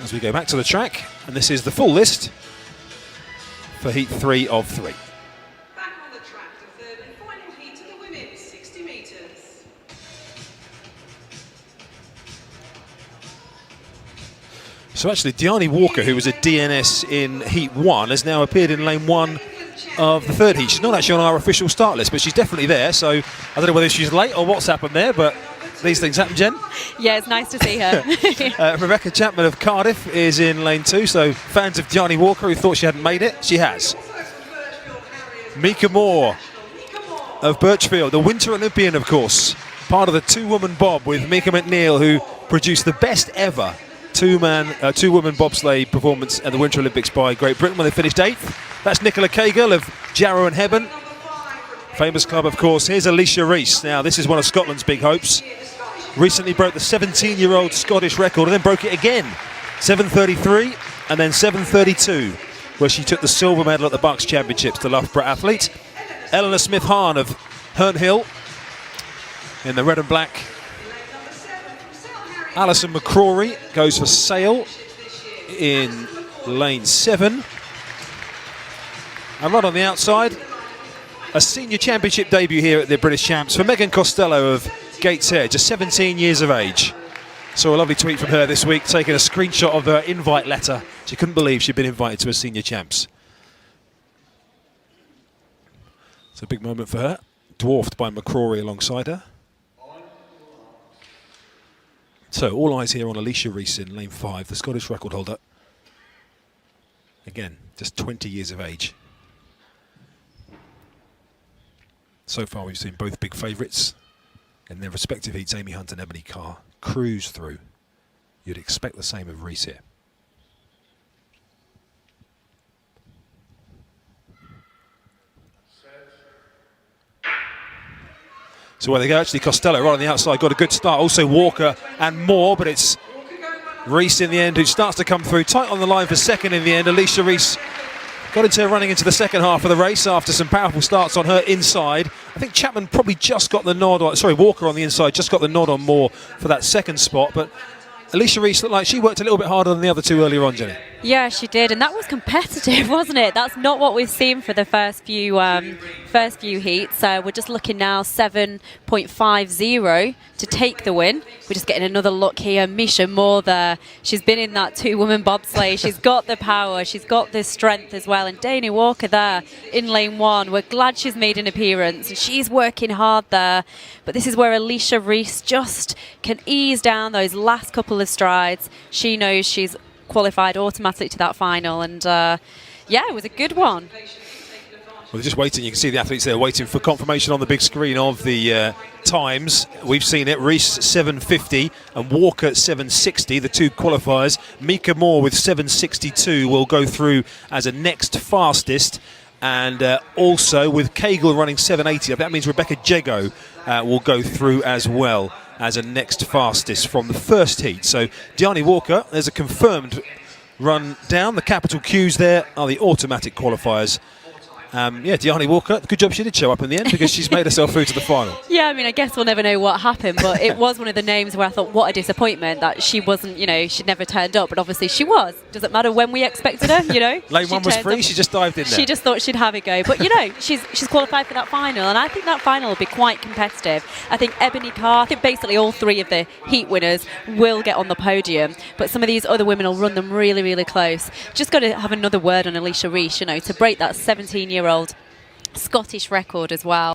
As we go back to the track, and this is the full list for Heat 3 of 3. Back on the track, the third and final heat of the women's 60 metres. So actually, Diani Walker, who was a DNS in Heat 1, has now appeared in lane 1 of the third heat. She's not actually on our official start list, but she's definitely there. So I don't know whether she's late or what's happened there, but these things happen, Jen. Yeah, it's nice to see her. Rebecca Chapman of Cardiff is in lane 2, so fans of Diani Walker who thought she hadn't made it, she has. Mika Moore of Birchfield, the Winter Olympian, of course, part of the two-woman bob with Mika McNeil, who produced the best ever two-woman bobsleigh performance at the Winter Olympics by Great Britain when they finished 8th. That's Nicola Cagle of Jarrow and Hebburn. Famous club, of course. Here's Alicia Rees. Now, this is one of Scotland's big hopes. Recently broke the 17-year-old Scottish record and then broke it again. 7:33 and then 7:32, where she took the silver medal at the Bucks Championships, the Loughborough athlete. Eleanor Smith-Hahn of Herne Hill in the red and black. Alison McCrory goes for Sale in lane 7. And right on the outside, a senior championship debut here at the British Champs for Megan Costello of Gateshead, just 17 years of age. Saw a lovely tweet from her this week, taking a screenshot of her invite letter. She couldn't believe she'd been invited to a senior champs. It's a big moment for her, dwarfed by McCrory alongside her. So all eyes here on Alicia Rees in lane 5, the Scottish record holder. Again, just 20 years of age. So far we've seen both big favourites in their respective heats, Amy Hunt and Ebony Carr, cruise through. You'd expect the same of Rees here. So where they go, actually Costello right on the outside, got a good start. Also Walker and Moore, but it's Rees in the end who starts to come through. Tight on the line for second in the end. Alicia Rees got into running into the second half of the race after some powerful starts on her inside. I think Chapman probably just got the nod on, sorry, Walker on the inside just got the nod on Moore for that second spot, but Alicia Rees looked like she worked a little bit harder than the other two earlier on, Jenny. Yeah, she did, and that was competitive, wasn't it? That's not what we've seen for the first few heats. So we're just looking now 7.50 to take the win. We're just getting another look here. Misha Moore there. She's been in that two-woman bobsleigh. She's got the power. She's got the strength as well. And Diani Walker there in lane 1. We're glad she's made an appearance, and she's working hard there. But this is where Alicia Rees just can ease down those last couple of strides. She knows she's qualified automatically to that final, and yeah, it was a good one. Well, they're just waiting. You can see the athletes there waiting for confirmation on the big screen of the times. We've seen it. Rees 7:50 and Walker 7:60, the two qualifiers. Mika Moore with 7:62 will go through as a next fastest, and also with Cagle running 7:80. That means Rebecca Jego will go through as well as a next fastest from the first heat. So Diani Walker, there's a confirmed run down. The capital Qs there are the automatic qualifiers. Yeah, Diani Walker, good job she did show up in the end, because she's made herself through to the final. Yeah, I mean, I guess we'll never know what happened, but it was one of the names where I thought, what a disappointment that she wasn't, you know, she'd never turned up, but obviously she was. Doesn't matter when we expected her, you know. Lane 1 was free, she just dived in there. She just thought she'd have a go. But, you know, she's qualified for that final, and I think that final will be quite competitive. I think Ebony Carr, I think basically all three of the heat winners will get on the podium, but some of these other women will run them really, really close. Just got to have another word on Alicia Rees, you know, to break that 17-year-old Scottish record as well.